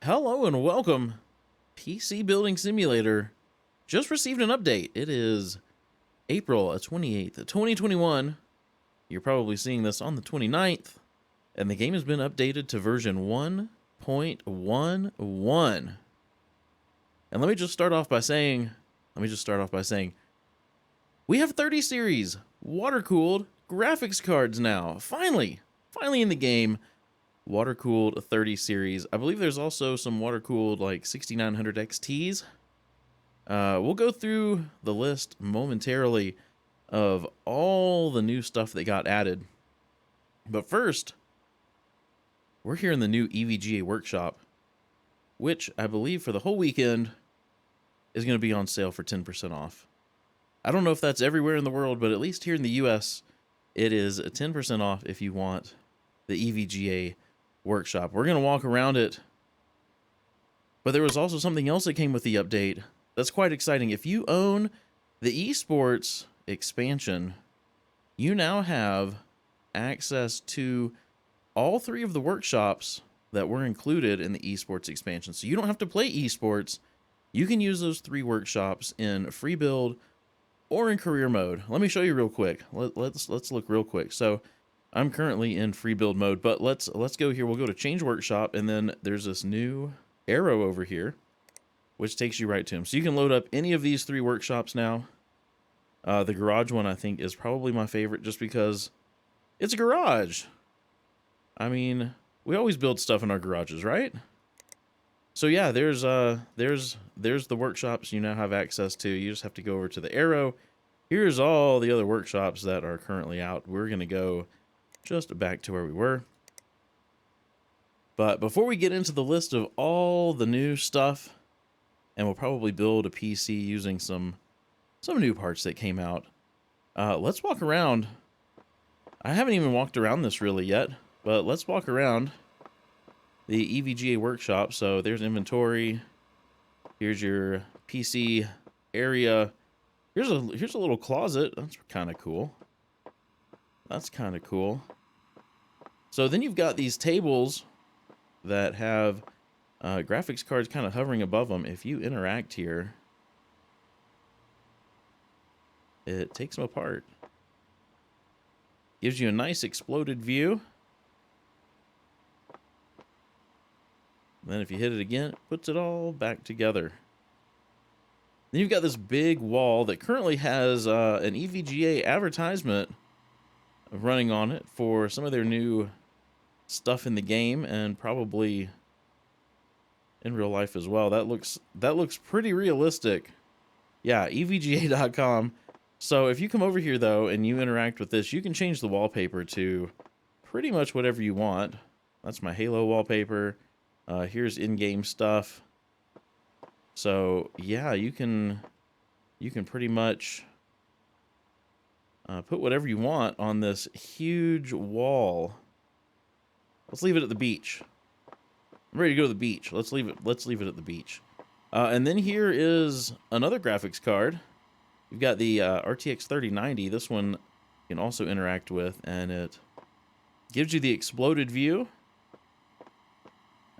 Hello and welcome. PC Building Simulator just received an update. It is April 28th, 2021. You're probably seeing this on the 29th, and the game has been updated to version 1.11. And let me just start off by saying, we have 30 series water-cooled graphics cards now. Finally in the game. Water-cooled 30 series. I believe there's also some water-cooled like 6900 XTs. We'll go through the list momentarily of all the new stuff that got added. But first, we're here in the new EVGA Workshop, which I believe for the whole weekend is going to be on sale for 10% off. I don't know if that's everywhere in the world, but at least here in the US, it is 10% off if you want the EVGA Workshop. We're going to walk around it. But there was also something else that came with the update that's quite exciting. If you own the eSports expansion, you now have access to all three of the workshops that were included in the eSports expansion. So you don't have to play eSports. You can use those three workshops in Freebuild or in career mode. Let me show you real quick. Let's look real quick. So I'm currently in Freebuild mode, but let's go here. We'll go to change workshop, and then there's this new arrow over here, which takes you right to them. So you can load up any of these three workshops now. The garage one, I think, is probably my favorite just because it's a garage. I mean, we always build stuff in our garages, right? So yeah, there's the workshops you now have access to. You just have to go over to the arrow. Here's all the other workshops that are currently out. We're going to go just back to where we were. But before we get into the list of all the new stuff, and we'll probably build a PC using some new parts that came out, let's walk around. I haven't even walked around this really yet, but let's walk around the EVGA Workshop. So there's inventory. Here's your PC area. Here's a little closet. That's kind of cool. So then you've got these tables that have graphics cards kind of hovering above them. If you interact here, it takes them apart. Gives you a nice exploded view. Then if you hit it again, it puts it all back together. Then you've got this big wall that currently has an EVGA advertisement running on it for some of their new stuff in the game and probably in real life as well. That looks pretty realistic. Yeah, EVGA.com. So if you come over here though and you interact with this, you can change the wallpaper to pretty much whatever you want. That's my Halo wallpaper. Here's in-game stuff. So yeah, you can pretty much put whatever you want on this huge wall. Let's leave it at the beach. I'm ready to go to the beach. Let's leave it at the beach. And then here is another graphics card. You've got the RTX 3090. This one you can also interact with, and it gives you the exploded view.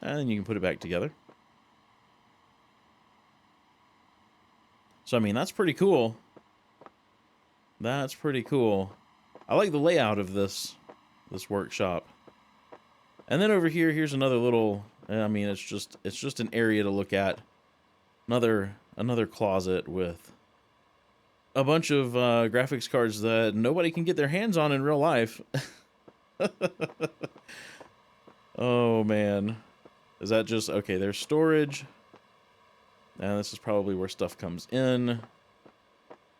And then you can put it back together. So I mean, that's pretty cool. That's pretty cool. I like the layout of this workshop. And then over here, here's another little, I mean, it's just an area to look at. Another closet with a bunch of graphics cards that nobody can get their hands on in real life. Oh man. Is that just okay, there's storage. And this is probably where stuff comes in.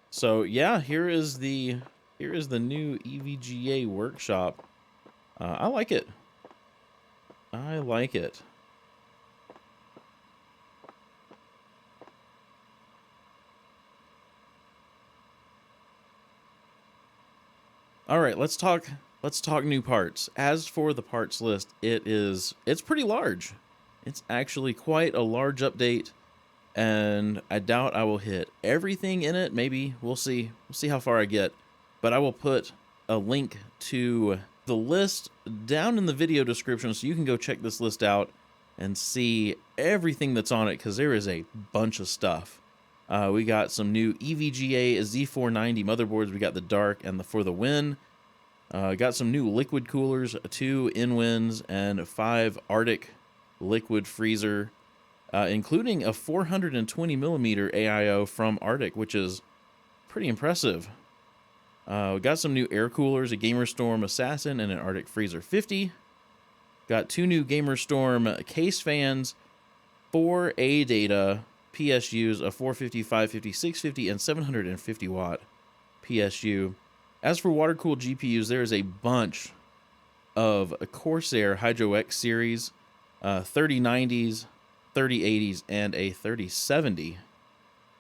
So yeah, here is the new EVGA Workshop. I like it. I like it. All right, let's talk new parts. As for the parts list, it's pretty large. It's actually quite a large update. And I doubt I will hit everything in it. Maybe we'll see how far I get, but I will put a link to the list down in the video description so you can go check this list out and see everything that's on it, because there is a bunch of stuff. We got some new EVGA Z490 motherboards. We got the dark and the for the win. Got some new liquid coolers, 2 in-wins, and 5 Arctic liquid freezer, including a 420 millimeter AIO from Arctic, which is pretty impressive. We got some new air coolers, a GamerStorm Assassin and an Arctic Freezer 50. Got 2 new GamerStorm case fans, 4 A-Data PSUs, a 450, 550, 650, and 750 watt PSU. As for water-cooled GPUs, there is a bunch of Corsair Hydro X series, 3090s, 3080s, and a 3070,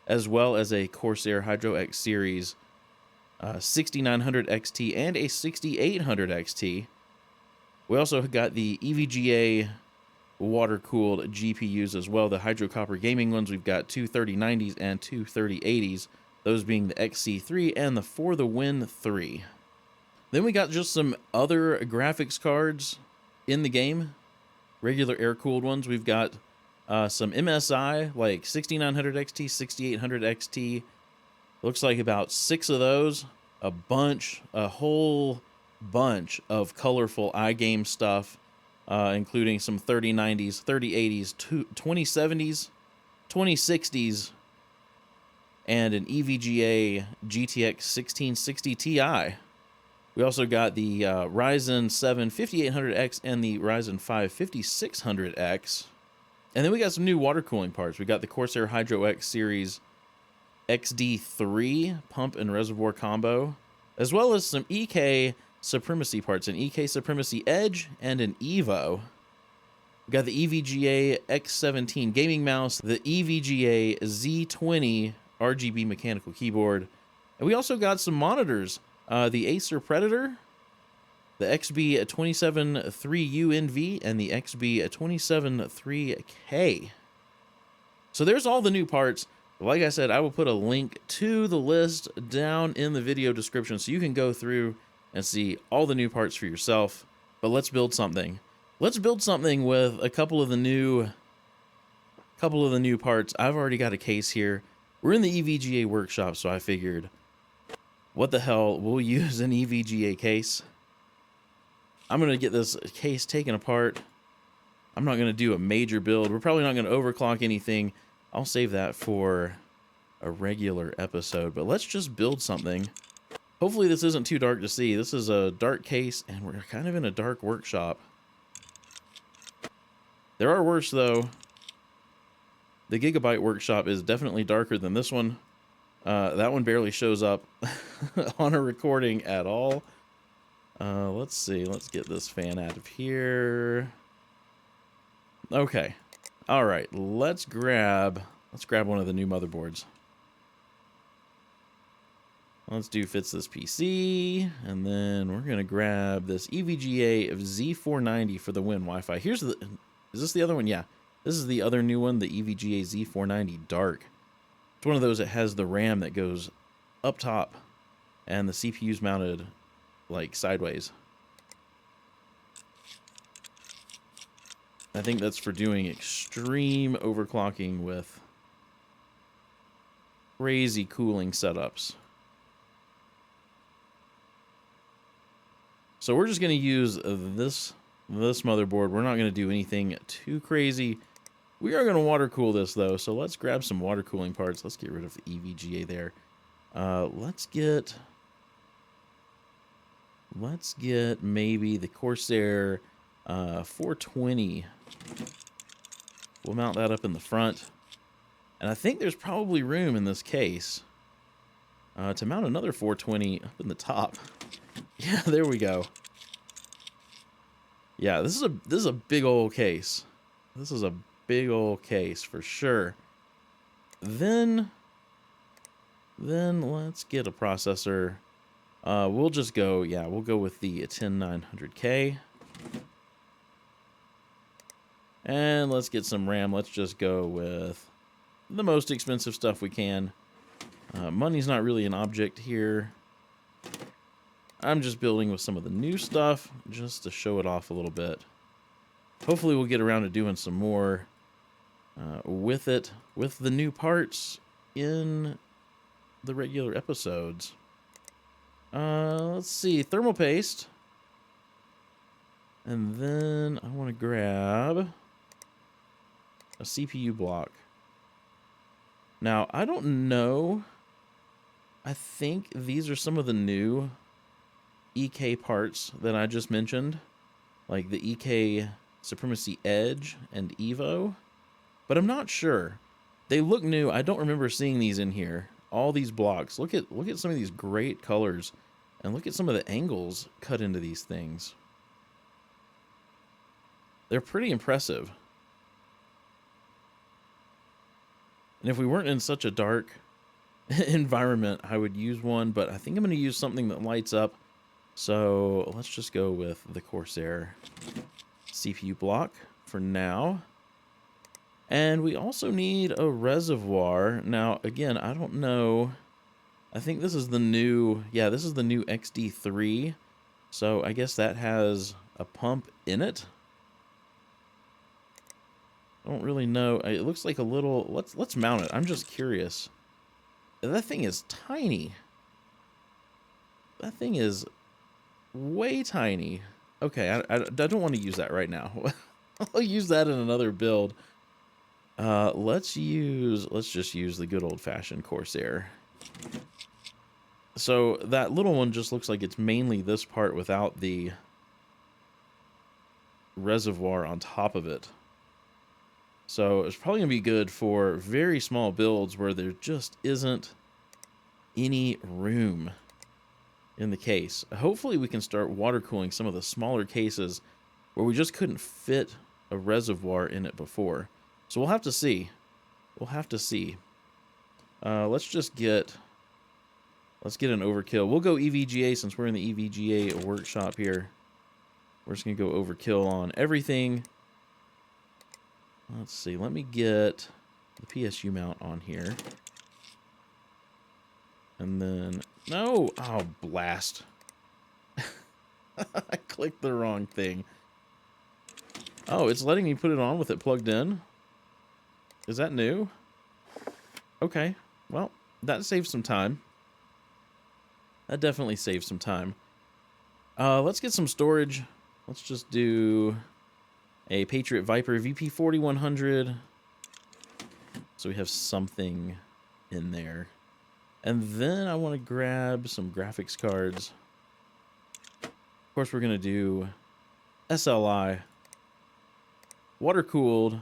as well as a Corsair Hydro X series 6900 XT and a 6800 XT. We also got the EVGA water-cooled GPUs as well, the Hydro Copper gaming ones. We've got 2 3090s and 2 3080s, those being the XC3 and the For the Win 3. Then we got just some other graphics cards in the game, regular air-cooled ones. We've got some MSI, like 6900 XT, 6800 XT. Looks like about 6 of those. A whole bunch of colorful iGame stuff, including some 3090s, 3080s, 2070s, 2060s, and an EVGA GTX 1660 Ti. We also got the Ryzen 7 5800X and the Ryzen 5 5600X. And then we got some new water cooling parts. We got the Corsair Hydro X series XD3 pump and reservoir combo, as well as some EK Supremacy parts, an EK Supremacy Edge and an Evo. We got the EVGA X17 gaming mouse, the EVGA Z20 RGB mechanical keyboard, and we also got some monitors, the Acer Predator, the XB273UNV, and the XB273K. So there's all the new parts. Like I said, I will put a link to the list down in the video description so you can go through and see all the new parts for yourself. But let's build something. Let's build something with a couple of the new parts. I've already got a case here. We're in the EVGA Workshop, so I figured, what the hell, we'll use an EVGA case. I'm going to get this case taken apart. I'm not going to do a major build. We're probably not going to overclock anything. I'll save that for a regular episode, but let's just build something. Hopefully this isn't too dark to see. This is a dark case, and we're kind of in a dark workshop. There are worse, though. The Gigabyte Workshop is definitely darker than this one. That one barely shows up on a recording at all. Let's see. Let's get this fan out of here. Okay. All right. Let's grab one of the new motherboards. Let's do fits this PC, and then we're gonna grab this EVGA of Z490 for the Win Wi-Fi. Is this the other one? Yeah. This is the other new one, the EVGA Z490 Dark. It's one of those that has the RAM that goes up top and the CPU's mounted like sideways. I think that's for doing extreme overclocking with crazy cooling setups. So we're just going to use this motherboard. We're not going to do anything too crazy. We are going to water cool this though, so let's grab some water cooling parts. Let's get rid of the EVGA there. Let's get maybe the Corsair 420. We'll mount that up in the front. And I think there's probably room in this case to mount another 420 up in the top. Yeah, there we go. Yeah, this is a big old case. This is a big old case for sure. Then let's get a processor. We'll just go, yeah, we'll go with the 10900K. And let's get some RAM. Let's just go with the most expensive stuff we can. Money's not really an object here. I'm just building with some of the new stuff just to show it off a little bit. hopefully we'll get around to doing some more with it, with the new parts in the regular episodes. Let's see, thermal paste. And then I want to grab a CPU block. Now, I don't know. I think these are some of the new EK parts that I just mentioned, like the EK Supremacy Edge and Evo, but I'm not sure. They look new. I don't remember seeing these in here. All these blocks. Look at some of these great colors, and look at some of the angles cut into these things. They're pretty impressive. And if we weren't in such a dark environment, I would use one, but I think I'm going to use something that lights up. So let's just go with the Corsair CPU block for now. And we also need a reservoir. Now, again, I don't know. I think this is the new, yeah, this is the new XD3. So I guess that has a pump in it. I don't really know. It looks like a little, let's mount it. I'm just curious. That thing is tiny. That thing is way tiny. Okay, I don't want to use that right now. I'll use that in another build. Let's just use the good old-fashioned Corsair. So that little one just looks like it's mainly this part without the reservoir on top of it. So it's probably going to be good for very small builds where there just isn't any room in the case. Hopefully we can start water cooling some of the smaller cases where we just couldn't fit a reservoir in it before. So we'll have to see. We'll have to see. Let's get an overkill. We'll go EVGA since we're in the EVGA workshop here. We're just going to go overkill on everything. Let's see. Let me get the PSU mount on here. And then, no! Oh, blast. I clicked the wrong thing. Oh, it's letting me put it on with it plugged in? Is that new? Okay. Well, that saves some time. That definitely saves some time. Let's get some storage. Let's just do a Patriot Viper VP4100. So we have something in there. And then I want to grab some graphics cards. Of course, we're going to do SLI. Water-cooled.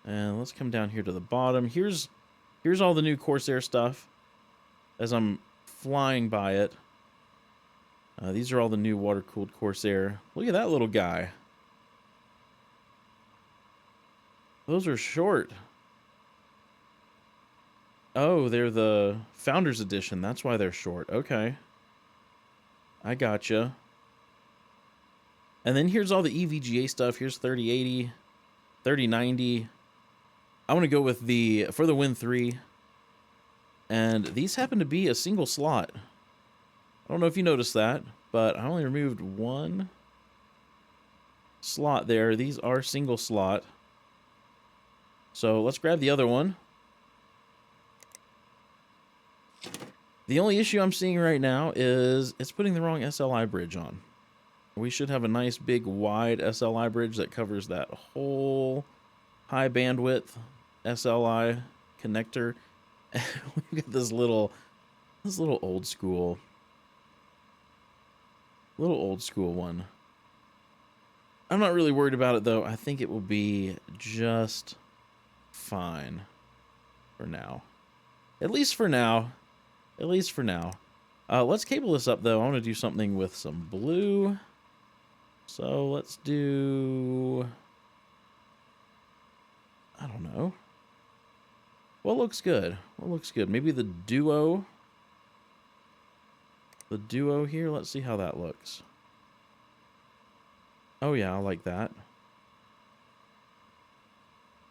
And let's come down here to the bottom. Here's all the new Corsair stuff as I'm flying by it. These are all the new water-cooled Corsair. Look at that little guy. Those are short. Oh, they're the Founders Edition. That's why they're short. Okay. I gotcha. And then here's all the EVGA stuff. Here's 3080, 3090. I want to go with for the Win 3. And these happen to be a single slot. I don't know if you noticed that, but I only removed one slot there. These are single slot. So let's grab the other one. The only issue I'm seeing right now is it's putting the wrong SLI bridge on. We should have a nice big wide SLI bridge that covers that whole high bandwidth SLI connector. We've got this little old school one. I'm not really worried about it though. I think it will be just fine for now. At least for now. At least for now. Let's cable this up though. I want to do something with some blue. So let's do, I don't know. What looks good? What looks good? Maybe the duo. The duo here. Let's see how that looks. Oh yeah, I like that.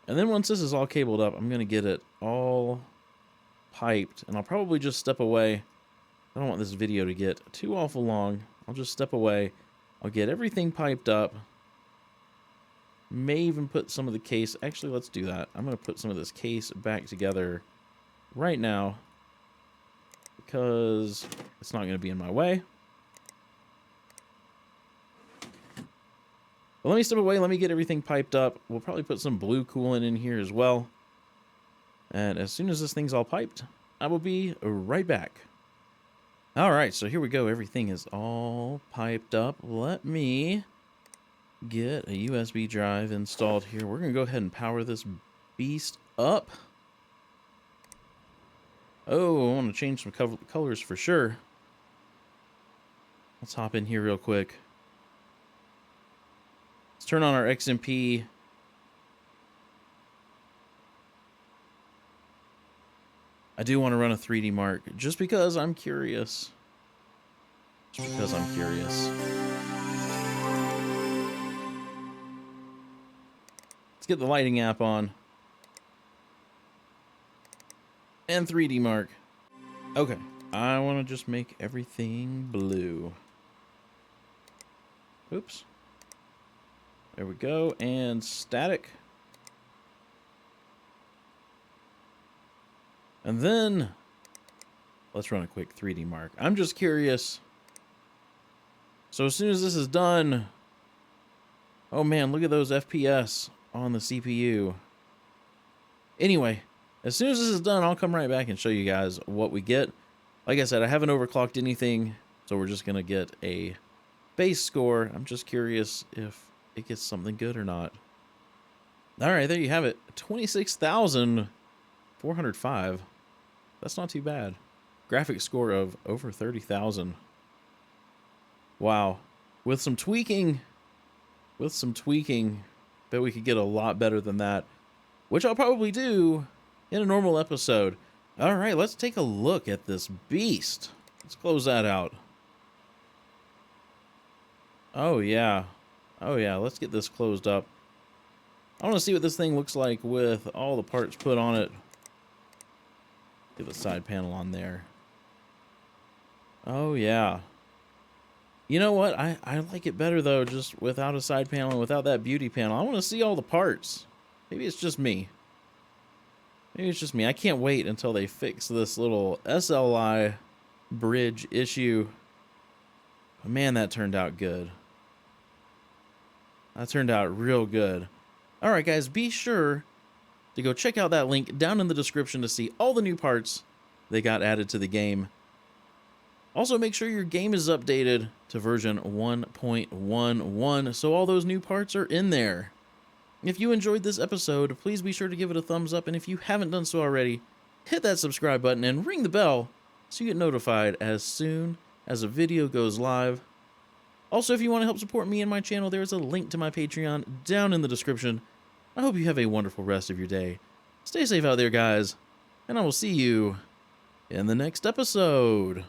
And then once this is all cabled up, I'm going to get it all piped. And I'll probably just step away. I don't want this video to get too awful long. I'll just step away I'll get everything piped up. May even put some of the case. Actually, let's do that. I'm going to put some of this case back together right now because it's not going to be in my way. But let me step away. Let me get everything piped up. We'll probably put some blue coolant in here as well. And as soon as this thing's all piped, I will be right back. All right, so here we go. Everything is all piped up. Let me get a USB drive installed here. We're going to go ahead and power this beast up. Oh, I want to change some colors for sure. Let's hop in here real quick. Let's turn on our XMP. I do want to run a 3D mark just because I'm curious. Just because I'm curious. Let's get the lighting app on. And 3D mark. Okay, I want to just make everything blue. Oops. There we go, and static. And then, let's run a quick 3D mark. I'm just curious. So as soon as this is done, oh man, look at those FPS on the CPU. Anyway, as soon as this is done, I'll come right back and show you guys what we get. Like I said, I haven't overclocked anything, so we're just going to get a base score. I'm just curious if it gets something good or not. All right, there you have it. 26,405. That's not too bad. Graphics score of over 30,000. Wow. With some tweaking, bet we could get a lot better than that, which I'll probably do in a normal episode. All right, let's take a look at this beast. Let's close that out. Oh, yeah. Oh, yeah, let's get this closed up. I want to see what this thing looks like with all the parts put on it. Get the side panel on there. Oh, yeah. You know what? I like it better, though, just without a side panel and without that beauty panel. I want to see all the parts. Maybe it's just me. Maybe it's just me. I can't wait until they fix this little SLI bridge issue. But man, that turned out good. That turned out real good. All right, guys, be sure to go check out that link down in the description to see all the new parts they got added to the game. Also, make sure your game is updated to version 1.11 so all those new parts are in there. If you enjoyed this episode, please be sure to give it a thumbs up, and if you haven't done so already, hit that subscribe button and ring the bell so you get notified as soon as a video goes live. Also, if you want to help support me and my channel, there is a link to my Patreon down in the description. I hope you have a wonderful rest of your day. Stay safe out there, guys, and I will see you in the next episode.